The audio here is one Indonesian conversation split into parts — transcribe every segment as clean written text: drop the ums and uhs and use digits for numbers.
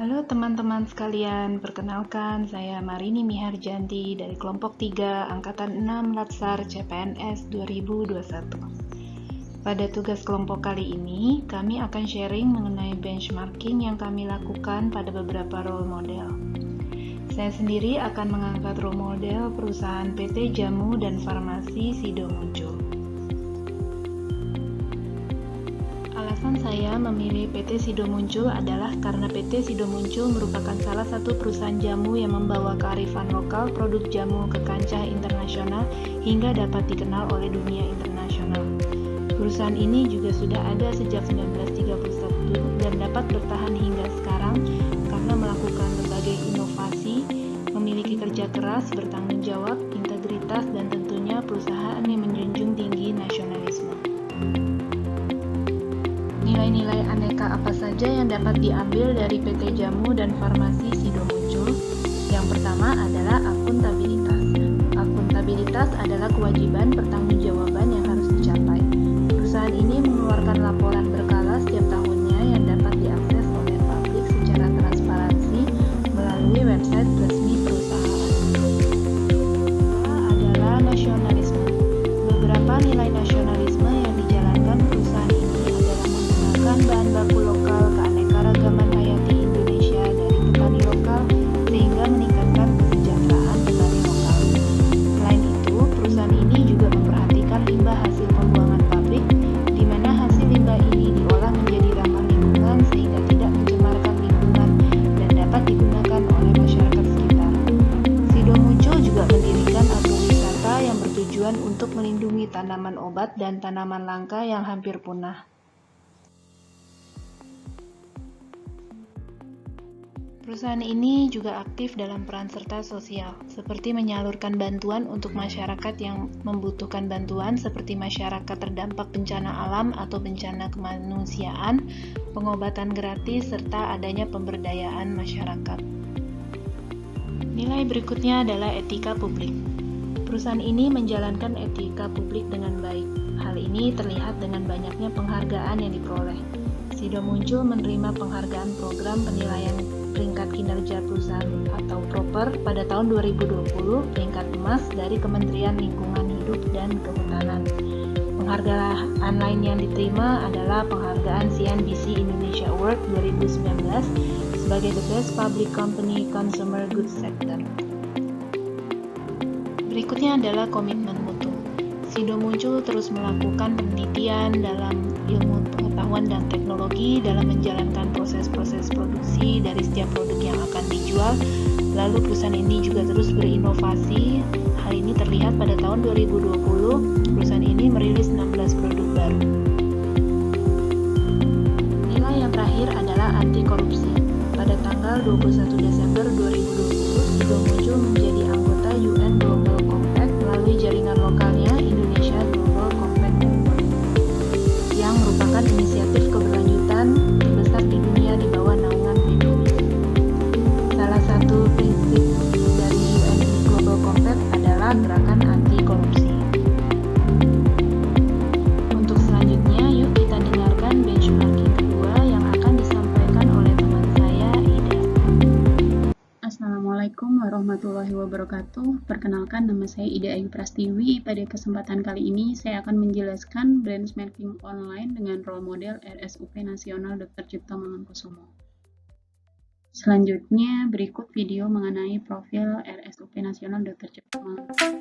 Halo teman-teman sekalian, perkenalkan saya Marini Miharjanti dari kelompok 3 Angkatan 6 Latsar CPNS 2021. Pada tugas kelompok kali ini, kami akan sharing mengenai benchmarking yang kami lakukan pada beberapa role model. Saya sendiri akan mengangkat role model perusahaan PT Jamu dan Farmasi Sido Muncul. Alasan saya memilih PT Sido Muncul adalah karena PT Sido Muncul merupakan salah satu perusahaan jamu yang membawa kearifan lokal produk jamu ke kancah internasional hingga dapat dikenal oleh dunia internasional. Perusahaan ini juga sudah ada sejak 1931 dan dapat bertahan hingga sekarang karena melakukan berbagai inovasi, memiliki kerja keras, bertanggung jawab, integritas, dan tentunya perusahaan yang menjunjung tinggi nasionalisme. Nilai-nilai aneka apa saja yang dapat diambil dari PT Jamu dan Farmasi Sido Muncul? Yang pertama adalah akuntabilitas. Akuntabilitas adalah kewajiban pertanggungjawaban yang harus dicapai. Perusahaan ini mengeluarkan laporan berkala setiap tahunnya yang dapat diakses oleh publik secara transparansi melalui website resmi perusahaan. Kedua adalah nasionalisme. Beberapa nilai nasionalisme yang dijalankan perusahaan ini adalah menggunakan bahan baku lokal, keanekaragaman hayati Indonesia dari petani lokal sehingga meningkatkan kesejahteraan petani lokal. Selain itu, perusahaan ini juga memperhatikan limbah hasil pembuangan pabrik, di mana hasil limbah ini diolah menjadi ramah lingkungan sehingga tidak mencemarkan lingkungan dan dapat digunakan oleh masyarakat sekitar. Sido Muncul juga mendirikan agrowisata yang bertujuan untuk melindungi tanaman obat dan tanaman langka yang hampir punah. Perusahaan ini juga aktif dalam peran serta sosial, seperti menyalurkan bantuan untuk masyarakat yang membutuhkan bantuan seperti masyarakat terdampak bencana alam atau bencana kemanusiaan, pengobatan gratis, serta adanya pemberdayaan masyarakat. Nilai berikutnya adalah etika publik. Perusahaan ini menjalankan etika publik dengan baik. Hal ini terlihat dengan banyaknya penghargaan yang diperoleh. Sido Muncul menerima penghargaan program penilaian peringkat kinerja perusahaan atau PROPER pada tahun 2020 peringkat emas dari Kementerian Lingkungan Hidup dan Kehutanan. Penghargaan lain yang diterima adalah penghargaan CNBC Indonesia Award 2019 sebagai The Best Public Company Consumer Goods Sector. Berikutnya adalah komitmen mutu. Sido Muncul terus melakukan penelitian dalam ilmu pengetahuan dan teknologi dalam menjalankan proses-proses produksi dari setiap produk yang akan dijual. Lalu perusahaan ini juga terus berinovasi. Hal ini terlihat pada tahun 2020, perusahaan ini merilis 16 produk baru. Nilai yang terakhir adalah anti korupsi. Pada tanggal 21 Desember 2020, Sido Muncul menjadi anggota UN Global Compact melalui jaringan lokalnya Indonesia Global Compact Network, yang merupakan inisiatif keberlanjutan terbesar di dunia di bawah naungan PBB. Salah satu prinsip dari UN Global Compact adalah gerakan anti korupsi. Untuk selanjutnya, yuk kita dengarkan benchmarking kedua yang akan disampaikan oleh teman saya, Ida. Assalamualaikum warahmatullahi wabarakatuh. Perkenalkan, nama saya Ida Ayu Prastiwi. Pada kesempatan kali ini saya akan menjelaskan benchmarking online dengan role model RSUP Nasional Dr. Cipto Mangunkusumo. Selanjutnya berikut video mengenai profil RSUP Nasional Dr. Cipto Mangunkusumo.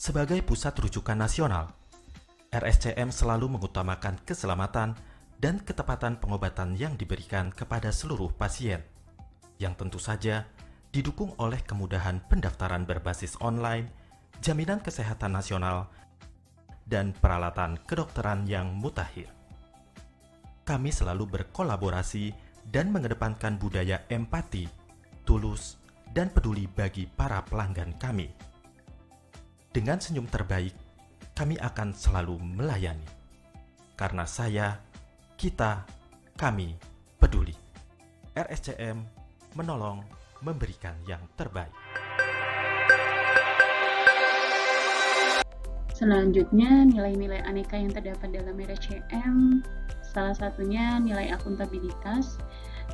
Sebagai pusat rujukan nasional, RSCM selalu mengutamakan keselamatan dan ketepatan pengobatan yang diberikan kepada seluruh pasien, yang tentu saja didukung oleh kemudahan pendaftaran berbasis online, jaminan kesehatan nasional, dan peralatan kedokteran yang mutakhir. Kami selalu berkolaborasi dan mengedepankan budaya empati, tulus, dan peduli bagi para pelanggan kami. Dengan senyum terbaik, kami akan selalu melayani. Karena saya, kita, kami peduli. RSCM menolong, memberikan yang terbaik. Selanjutnya, nilai-nilai aneka yang terdapat dalam RSCM, salah satunya nilai akuntabilitas.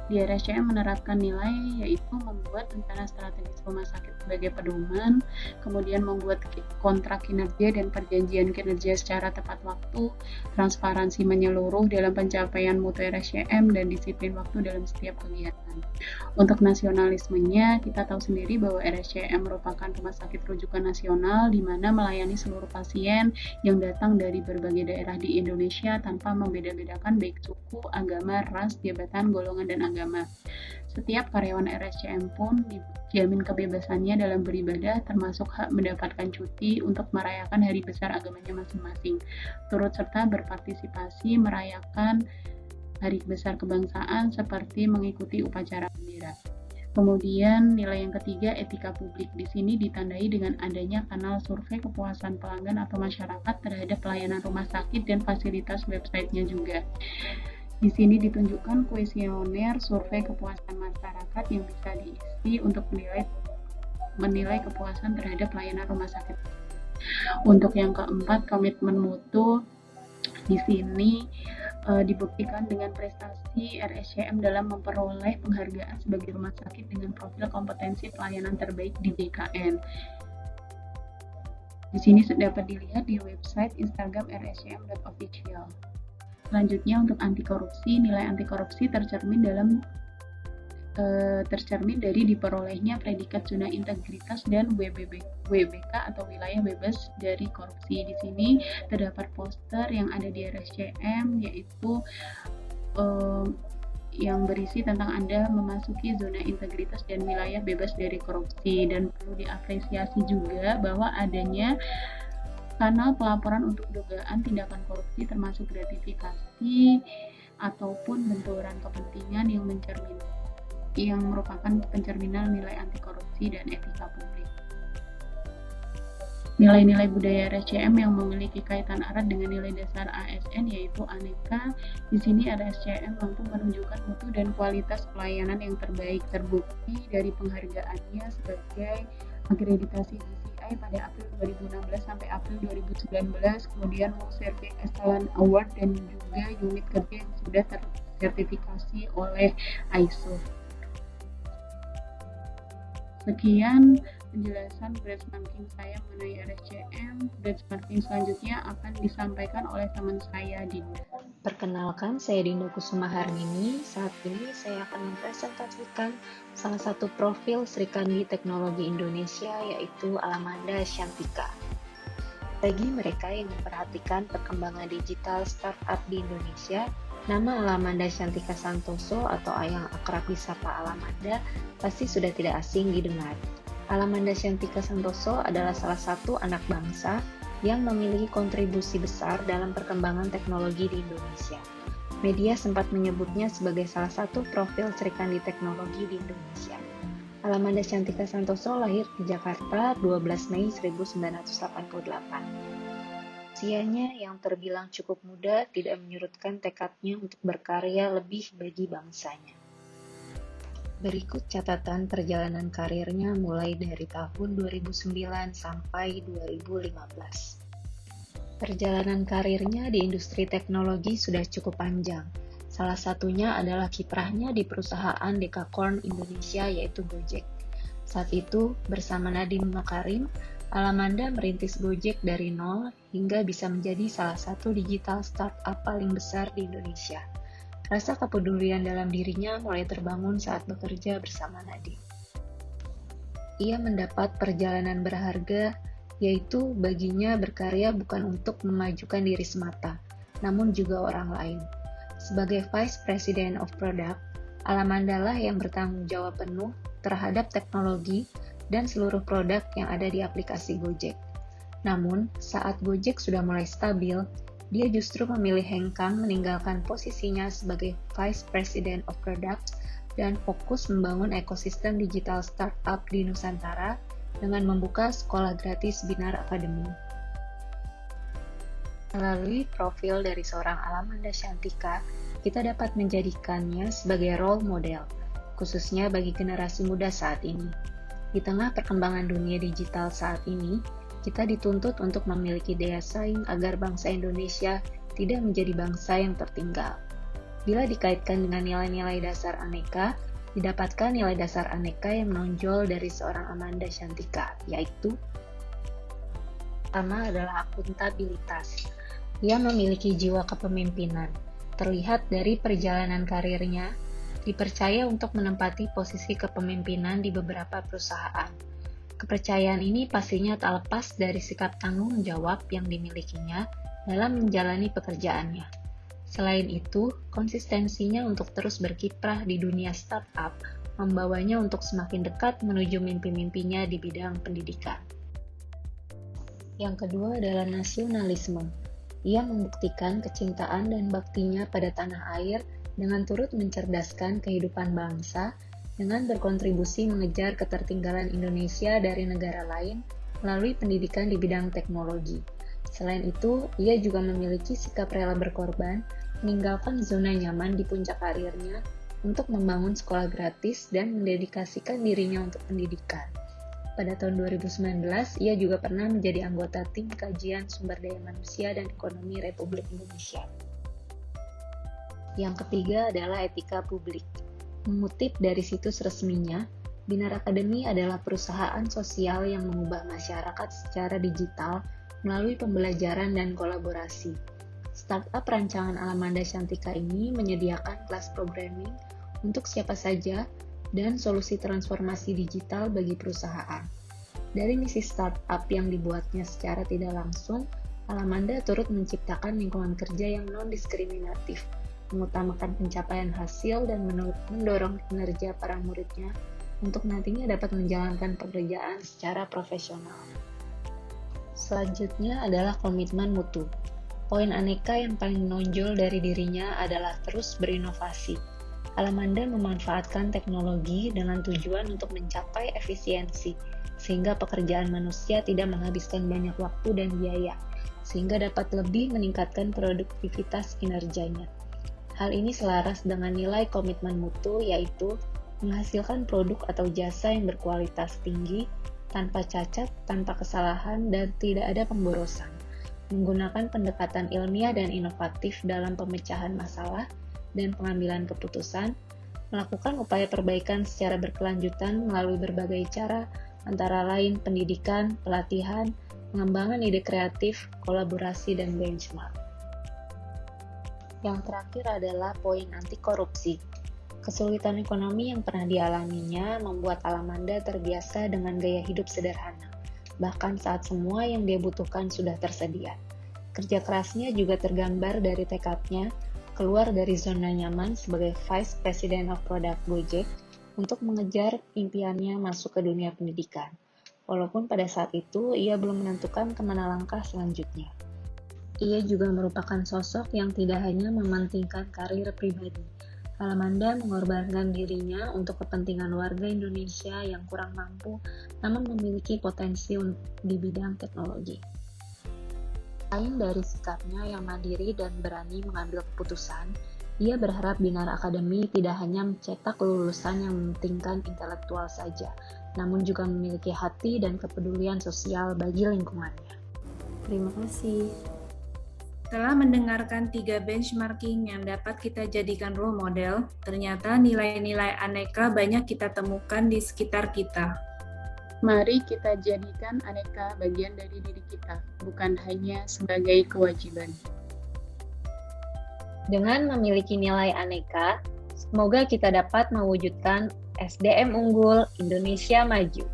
Di RSCM menerapkan nilai yaitu membuat rencana strategis rumah sakit sebagai pedoman, kemudian membuat kontrak kinerja dan perjanjian kinerja secara tepat waktu, transparansi menyeluruh dalam pencapaian mutu RSCM, dan disiplin waktu dalam setiap kegiatan. Untuk nasionalismenya, kita tahu sendiri bahwa RSCM merupakan rumah sakit rujukan nasional di mana melayani seluruh pasien yang datang dari berbagai daerah di Indonesia tanpa membeda-bedakan baik suku, agama, ras, jabatan, golongan, dan agama. Setiap karyawan RSCM pun dijamin kebebasannya dalam beribadah, termasuk hak mendapatkan cuti untuk merayakan hari besar agamanya masing-masing, turut serta berpartisipasi merayakan hari besar kebangsaan seperti mengikuti upacara bendera. Kemudian nilai yang ketiga, etika publik. Di sini ditandai dengan adanya kanal survei kepuasan pelanggan atau masyarakat terhadap pelayanan rumah sakit dan fasilitas websitenya juga. Di sini ditunjukkan kuesioner survei kepuasan masyarakat yang bisa diisi untuk menilai kepuasan terhadap pelayanan rumah sakit. Untuk yang keempat, komitmen mutu. Di sini dibuktikan dengan prestasi RSCM dalam memperoleh penghargaan sebagai rumah sakit dengan profil kompetensi pelayanan terbaik di BKN. Di sini dapat dilihat di website Instagram rscm.official. Selanjutnya untuk anti korupsi, nilai anti korupsi tercermin dari diperolehnya predikat zona integritas dan WBK atau wilayah bebas dari korupsi. Di sini terdapat poster yang ada di RSCM yaitu yang berisi tentang Anda memasuki zona integritas dan wilayah bebas dari korupsi, dan perlu diapresiasi juga bahwa adanya kanal pelaporan untuk dugaan tindakan korupsi termasuk gratifikasi ataupun benturan kepentingan yang merupakan pencerminan nilai anti korupsi dan etika publik. Nilai-nilai budaya RSCM yang memiliki kaitan erat dengan nilai dasar ASN yaitu aneka. Di sini RSCM mampu menunjukkan mutu dan kualitas pelayanan yang terbaik, terbukti dari penghargaannya sebagai akreditasi GCI pada April 2016 sampai April 2019, kemudian World Service Excellence Award, dan juga unit kerja yang sudah tersertifikasi oleh ISO. Sekian penjelasan benchmarking saya mengenai RSCM. Benchmarking selanjutnya akan disampaikan oleh teman saya, Dinda. Perkenalkan, saya Dinda Kusuma Harmini. Saat ini saya akan mempresentasikan salah satu profil Sri Kandi Teknologi Indonesia, yaitu Alamanda Shantika. Bagi mereka yang memperhatikan perkembangan digital startup di Indonesia, nama Alamanda Shantika Santoso atau yang akrab disapa Alamanda pasti sudah tidak asing didengar. Alamanda Shantika Santoso adalah salah satu anak bangsa yang memiliki kontribusi besar dalam perkembangan teknologi di Indonesia. Media sempat menyebutnya sebagai salah satu profil Sri Kandi Teknologi di Indonesia. Alamanda Shantika Santoso lahir di Jakarta 12 Mei 1988. Usianya yang terbilang cukup muda tidak menyurutkan tekadnya untuk berkarya lebih bagi bangsanya. Berikut catatan perjalanan karirnya mulai dari tahun 2009 sampai 2015. Perjalanan karirnya di industri teknologi sudah cukup panjang. Salah satunya adalah kiprahnya di perusahaan Dekakorn Indonesia yaitu Gojek. Saat itu, bersama Nadiem Makarim, Alamanda merintis Gojek dari nol hingga bisa menjadi salah satu digital startup paling besar di Indonesia. Rasa kepedulian dalam dirinya mulai terbangun saat bekerja bersama Nadiem. Ia mendapat perjalanan berharga, yaitu baginya berkarya bukan untuk memajukan diri semata, namun juga orang lain. Sebagai Vice President of Product, Alamanda lah yang bertanggung jawab penuh terhadap teknologi dan seluruh produk yang ada di aplikasi Gojek. Namun, saat Gojek sudah mulai stabil, dia justru memilih hengkang meninggalkan posisinya sebagai Vice President of Product dan fokus membangun ekosistem digital startup di Nusantara dengan membuka sekolah gratis Binar Academy. Melalui profil dari seorang Alamanda Shantika, kita dapat menjadikannya sebagai role model, khususnya bagi generasi muda saat ini. Di tengah perkembangan dunia digital saat ini, kita dituntut untuk memiliki daya saing agar bangsa Indonesia tidak menjadi bangsa yang tertinggal. Bila dikaitkan dengan nilai-nilai dasar Aneka, didapatkan nilai dasar Aneka yang menonjol dari seorang Amanda Shantika, yaitu pertama adalah akuntabilitas. Ia memiliki jiwa kepemimpinan. Terlihat dari perjalanan karirnya, dipercaya untuk menempati posisi kepemimpinan di beberapa perusahaan. Kepercayaan ini pastinya tak lepas dari sikap tanggung jawab yang dimilikinya dalam menjalani pekerjaannya. Selain itu, konsistensinya untuk terus berkiprah di dunia startup membawanya untuk semakin dekat menuju mimpi-mimpinya di bidang pendidikan. Yang kedua adalah nasionalisme. Ia membuktikan kecintaan dan baktinya pada tanah air dengan turut mencerdaskan kehidupan bangsa dengan berkontribusi mengejar ketertinggalan Indonesia dari negara lain melalui pendidikan di bidang teknologi. Selain itu, ia juga memiliki sikap rela berkorban, meninggalkan zona nyaman di puncak karirnya untuk membangun sekolah gratis dan mendedikasikan dirinya untuk pendidikan. Pada tahun 2019, ia juga pernah menjadi anggota tim kajian sumber daya manusia dan ekonomi Republik Indonesia. Yang ketiga adalah etika publik. Mengutip dari situs resminya, Binar Academy adalah perusahaan sosial yang mengubah masyarakat secara digital melalui pembelajaran dan kolaborasi. Startup rancangan Amanda Shantika ini menyediakan kelas programming untuk siapa saja dan solusi transformasi digital bagi perusahaan. Dari misi startup yang dibuatnya secara tidak langsung, Amanda turut menciptakan lingkungan kerja yang non-diskriminatif, mengutamakan pencapaian hasil dan mendorong kinerja para muridnya untuk nantinya dapat menjalankan pekerjaan secara profesional. Selanjutnya adalah komitmen mutu. Poin Aneka yang paling menonjol dari dirinya adalah terus berinovasi. Amanda memanfaatkan teknologi dengan tujuan untuk mencapai efisiensi, sehingga pekerjaan manusia tidak menghabiskan banyak waktu dan biaya, sehingga dapat lebih meningkatkan produktivitas kinerjanya. Hal ini selaras dengan nilai komitmen mutu, yaitu menghasilkan produk atau jasa yang berkualitas tinggi, tanpa cacat, tanpa kesalahan, dan tidak ada pemborosan. Menggunakan pendekatan ilmiah dan inovatif dalam pemecahan masalah dan pengambilan keputusan, melakukan upaya perbaikan secara berkelanjutan melalui berbagai cara, antara lain pendidikan, pelatihan, pengembangan ide kreatif, kolaborasi, dan benchmark. Yang terakhir adalah poin anti korupsi. Kesulitan ekonomi yang pernah dialaminya membuat Amanda terbiasa dengan gaya hidup sederhana, bahkan saat semua yang dia butuhkan sudah tersedia. Kerja kerasnya juga tergambar dari tekadnya keluar dari zona nyaman sebagai Vice President of Product Gojek untuk mengejar impiannya masuk ke dunia pendidikan. Walaupun pada saat itu ia belum menentukan kemana langkah selanjutnya. Ia juga merupakan sosok yang tidak hanya mementingkan karir pribadi. Amanda mengorbankan dirinya untuk kepentingan warga Indonesia yang kurang mampu namun memiliki potensi di bidang teknologi. Selain dari sikapnya yang mandiri dan berani mengambil keputusan, ia berharap Binar Academy tidak hanya mencetak lulusan yang mementingkan intelektual saja, namun juga memiliki hati dan kepedulian sosial bagi lingkungannya. Terima kasih. Setelah mendengarkan 3 benchmarking yang dapat kita jadikan role model, ternyata nilai-nilai Aneka banyak kita temukan di sekitar kita. Mari kita jadikan Aneka bagian dari diri kita, bukan hanya sebagai kewajiban. Dengan memiliki nilai Aneka, semoga kita dapat mewujudkan SDM unggul Indonesia maju.